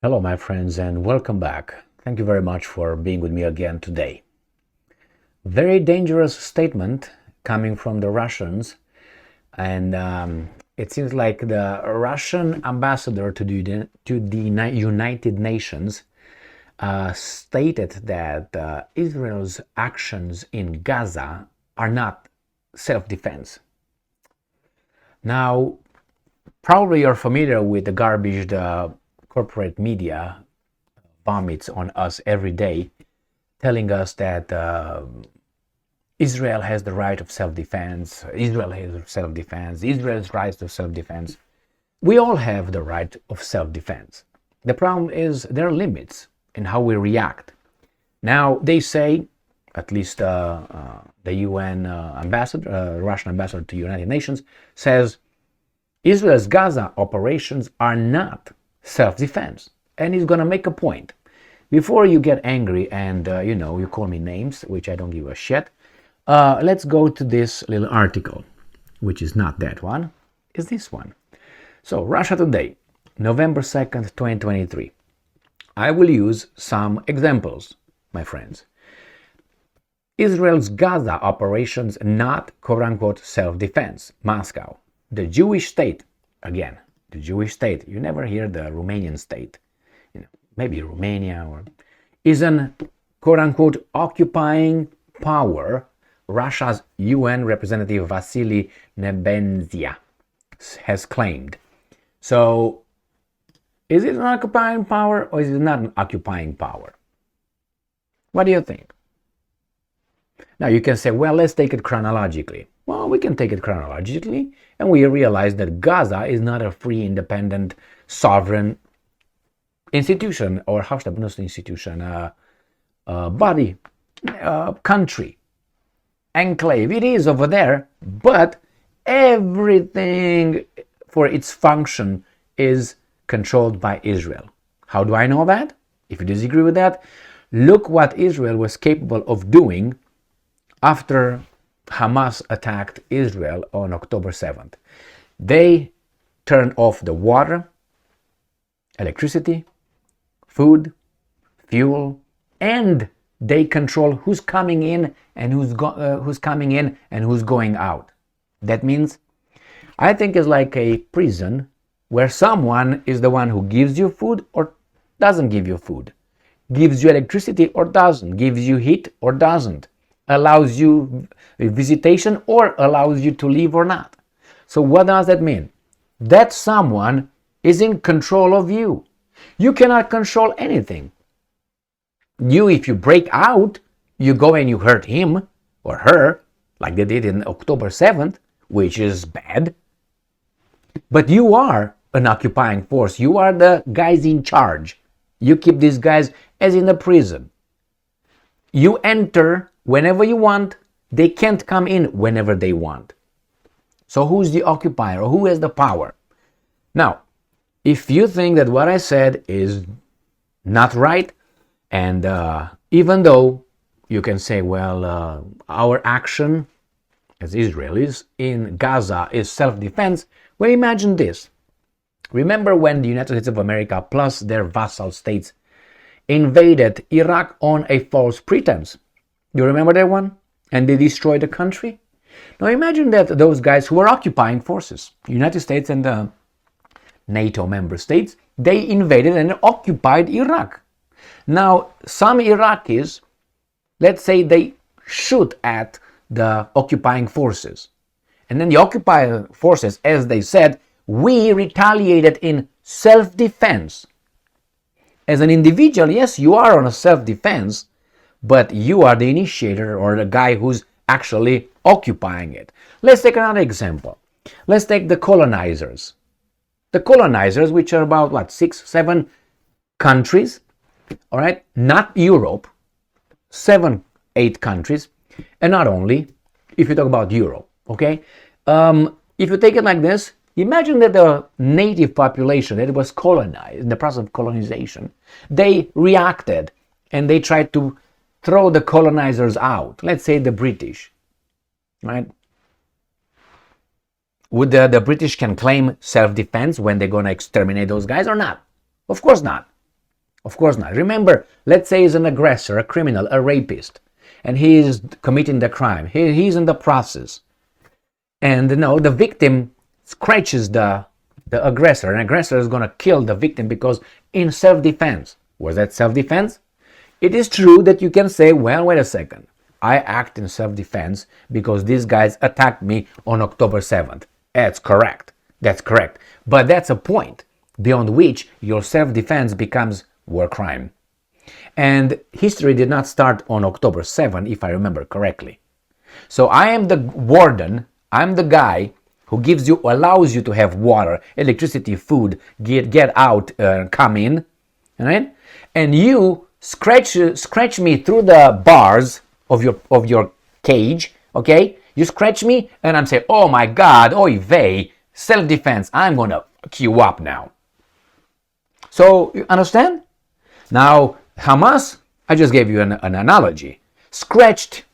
Hello, my friends, and welcome back. Thank you very much for being with me again today. Very dangerous statement coming from the Russians, and it seems like the Russian ambassador to the United Nations stated that Israel's actions in Gaza are not self-defense. Now, probably you're familiar with the garbage the corporate media vomits on us every day, telling us that Israel has the right of self-defense, Israel's right of self-defense. We all have the right of self-defense. The problem is there are limits in how we react. Now, they say, at least the UN ambassador, Russian ambassador to the United Nations, says Israel's Gaza operations are not self-defense. And he's going to make a point. Before you get angry and, you call me names, which I don't give a shit, let's go to this little article, which is not that one, is this one. So, Russia Today, November 2nd, 2023. I will use some examples, my friends. Israel's Gaza operations not quote-unquote self-defense. Moscow. The Jewish state, again, the Jewish state, you never hear the Romanian state, maybe Romania, is an quote-unquote occupying power, Russia's UN representative Vasily Nebenzia has claimed. So, is it an occupying power or is it not an occupying power? What do you think? Now you can say, well, let's take it chronologically. Well, we can take it chronologically, and we realize that Gaza is not a free, independent, sovereign institution, or body, country, enclave. It is over there, but everything for its function is controlled by Israel. How do I know that? If you disagree with that, look what Israel was capable of doing after Hamas attacked Israel on October 7th. They turned off the water, electricity, food, fuel, and they control who's coming in and who's going out. That means, I think it's like a prison where someone is the one who gives you food or doesn't give you food, gives you electricity or doesn't, gives you heat or doesn't, allows you visitation or allows you to leave or not. So what does that mean? That someone is in control of you. You cannot control anything. If you break out, you go and you hurt him or her, like they did in October 7th, which is bad. But you are an occupying force. You are the guys in charge. You keep these guys as in a prison. You enter whenever you want. They can't come in whenever they want. So who's the occupier or who has the power? Now, if you think that what I said is not right, and even though you can say, well, our action as Israelis in Gaza is self-defense, well, imagine this. Remember when the United States of America plus their vassal states invaded Iraq on a false pretense? You remember that one? And they destroyed the country? Now imagine that those guys who were occupying forces, United States and the NATO member states, they invaded and occupied Iraq. Now, some Iraqis, let's say they shoot at the occupying forces. And then the occupying forces, as they said, we retaliated in self-defense. As an individual, yes, you are on a self-defense, but you are the initiator or the guy who's actually occupying it. Let's take another example. Let's take the colonizers. The colonizers, which are about, 6, 7 countries, all right? Not Europe, 7, 8 countries, and not only, if you talk about Europe, okay? If you take it like this, imagine that the native population that was colonized, in the process of colonization, they reacted and they tried to throw the colonizers out. Let's say the British, right? Would the British can claim self-defense when they're going to exterminate those guys or not? Of course not. Of course not. Remember, let's say he's an aggressor, a criminal, a rapist, and he is committing the crime. He's in the process. And the victim scratches the aggressor. An aggressor is going to kill the victim because in self-defense. Was that self-defense? It is true that you can say, well, wait a second. I act in self-defense because these guys attacked me on October 7th. That's correct. That's correct. But that's a point beyond which your self-defense becomes war crime. And history did not start on October 7th, if I remember correctly. So I am the warden. I'm the guy who allows you to have water, electricity, food, get out, come in, all right? And you scratch me through the bars of your cage, okay? You scratch me, and I'm saying, oh my God, oy vey, self-defense. I'm gonna fuck you up now. So you understand? Now Hamas, I just gave you an analogy. Scratched.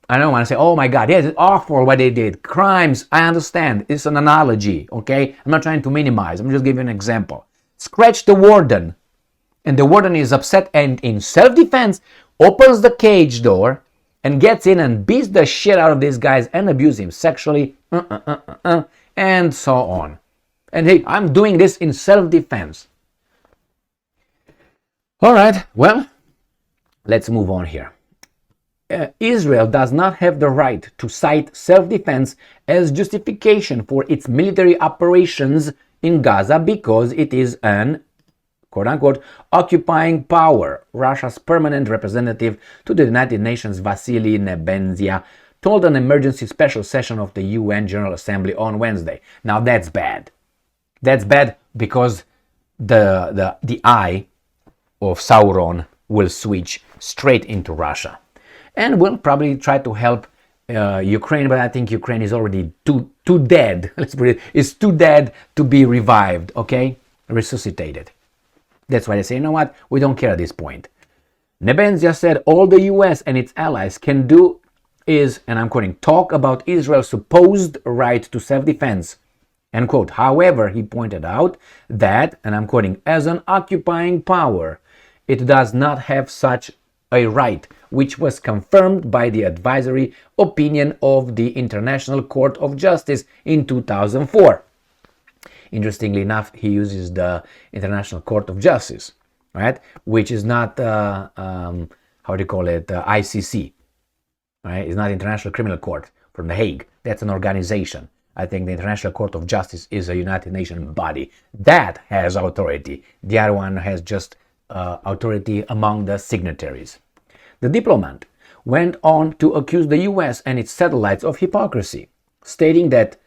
I don't want to say, oh my God, yes, it's awful what they did. Crimes, I understand. It's an analogy, okay? I'm not trying to minimize. I'm just giving you an example. Scratch the warden. And the warden is upset and in self-defense opens the cage door and gets in and beats the shit out of these guys and abuses him sexually, and so on. And hey, I'm doing this in self-defense. All right, well, let's move on here. Israel does not have the right to cite self-defense as justification for its military operations in Gaza because it is an, quote-unquote, occupying power. Russia's permanent representative to the United Nations, Vasily Nebenzia, told an emergency special session of the UN General Assembly on Wednesday. Now that's bad. That's bad because the eye of Sauron will switch straight into Russia. And will probably try to help Ukraine, but I think Ukraine is already too dead. Let's put it, it's too dead to be revived, okay? Resuscitated. That's why they say, you know what? We don't care at this point. Nebenzia said all the US and its allies can do is, and I'm quoting, talk about Israel's supposed right to self-defense, end quote. However, he pointed out that, and I'm quoting, as an occupying power, it does not have such a right, which was confirmed by the advisory opinion of the International Court of Justice in 2004. Interestingly enough, he uses the International Court of Justice, right? Which is not, ICC, right? It's not International Criminal Court from The Hague. That's an organization. I think the International Court of Justice is a United Nations body. That has authority. The other one has just authority among the signatories. The diplomat went on to accuse the US and its satellites of hypocrisy, stating that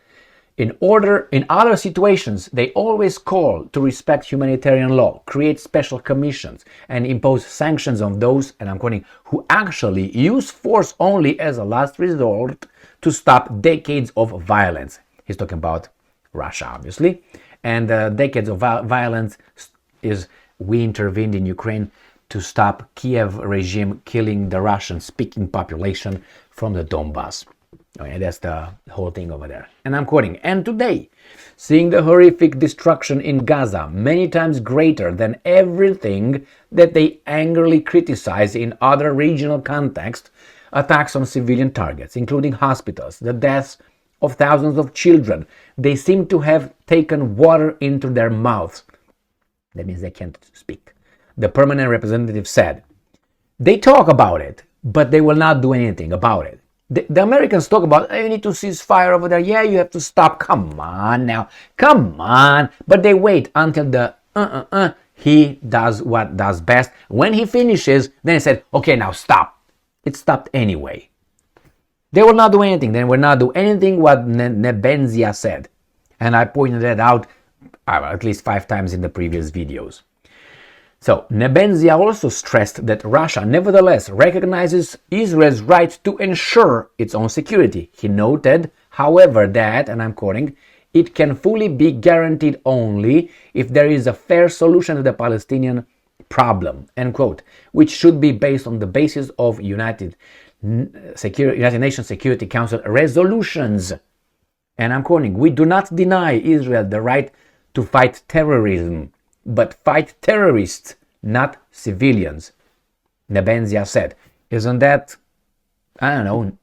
in other situations, they always call to respect humanitarian law, create special commissions, and impose sanctions on those, and I'm quoting, who actually use force only as a last resort to stop decades of violence. He's talking about Russia, obviously. And decades of violence is we intervened in Ukraine to stop Kiev regime killing the Russian-speaking population from the Donbass. Okay, that's the whole thing over there. And I'm quoting, and today, seeing the horrific destruction in Gaza many times greater than everything that they angrily criticize in other regional contexts, attacks on civilian targets, including hospitals, the deaths of thousands of children, they seem to have taken water into their mouths. That means they can't speak. The permanent representative said, they talk about it, but they will not do anything about it. The Americans talk about, you need to cease fire over there. Yeah, you have to stop. Come on now. Come on. But they wait until the he does what does best. When he finishes, then he said, okay, now stop. It stopped anyway. They will not do anything. They will not do anything what Nebenzia said. And I pointed that out at least 5 times in the previous videos. So, Nebenzia also stressed that Russia nevertheless recognizes Israel's right to ensure its own security. He noted, however, that, and I'm quoting, it can fully be guaranteed only if there is a fair solution to the Palestinian problem, end quote, which should be based on the basis of United Nations Security Council resolutions. And I'm quoting, we do not deny Israel the right to fight terrorism, but fight terrorists, not civilians, Nebenzia said. Isn't that, I don't know,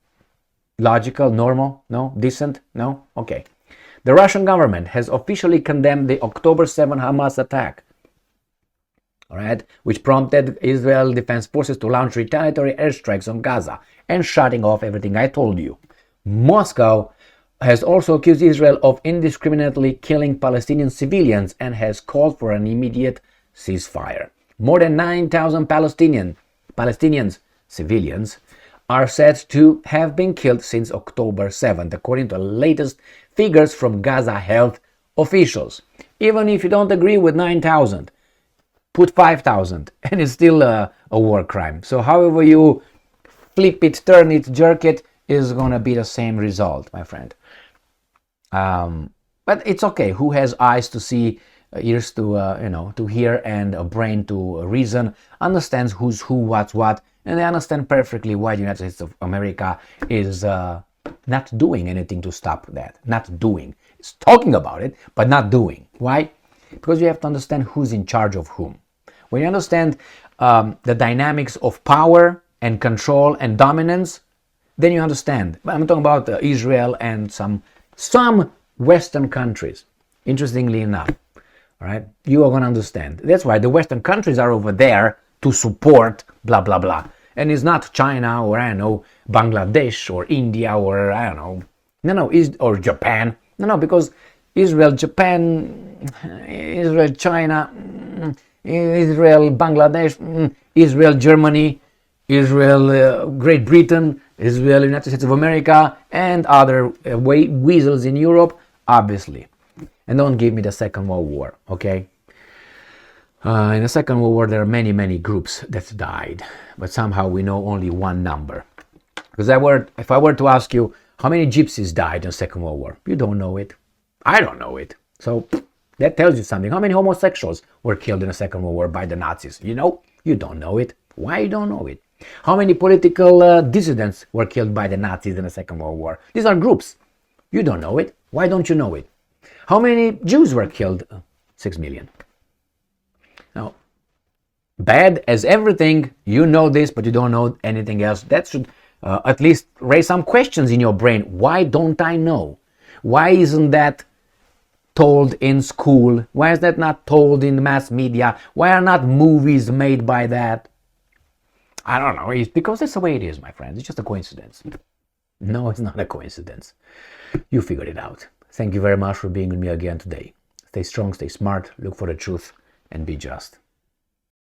logical, normal? No? Decent? No? Okay. The Russian government has officially condemned the October 7 Hamas attack, all right, which prompted Israel Defense Forces to launch retaliatory airstrikes on Gaza and shutting off everything I told you. Moscow has also accused Israel of indiscriminately killing Palestinian civilians and has called for an immediate ceasefire. More than 9,000 Palestinians, civilians, are said to have been killed since October 7th, according to the latest figures from Gaza health officials. Even if you don't agree with 9,000, put 5,000 and it's still a war crime. So however you flip it, turn it, jerk it, is going to be the same result, my friend. But it's okay. Who has eyes to see, ears to to hear, and a brain to reason, understands who's who, what's what, and they understand perfectly why the United States of America is not doing anything to stop that. Not doing. It's talking about it, but not doing. Why? Because you have to understand who's in charge of whom. When you understand the dynamics of power and control and dominance, then you understand. I'm talking about Israel and some Western countries, interestingly enough. All right, you are going to understand. That's why the Western countries are over there to support blah, blah, blah. And it's not China or, I don't know, Bangladesh or India or, I don't know, or Japan. No, because Israel, Japan, Israel, China, Israel, Bangladesh, Israel, Germany, Israel, Great Britain, Israel, United States of America, and other weasels in Europe, obviously. And don't give me the Second World War, okay? In the Second World War, there are many, many groups that died, but somehow we know only one number. Because if I were to ask you, how many gypsies died in the Second World War? You don't know it. I don't know it. So that tells you something. How many homosexuals were killed in the Second World War by the Nazis? You know? You don't know it. Why you don't know it? How many political dissidents were killed by the Nazis in the Second World War? These are groups. You don't know it. Why don't you know it? How many Jews were killed? 6 million. Now, bad as everything, you know this, but you don't know anything else. That should at least raise some questions in your brain. Why don't I know? Why isn't that told in school? Why is that not told in mass media? Why are not movies made by that? I don't know. It's because that's the way it is, my friends. It's just a coincidence. No, it's not a coincidence. You figured it out. Thank you very much for being with me again today. Stay strong, stay smart, look for the truth, and be just.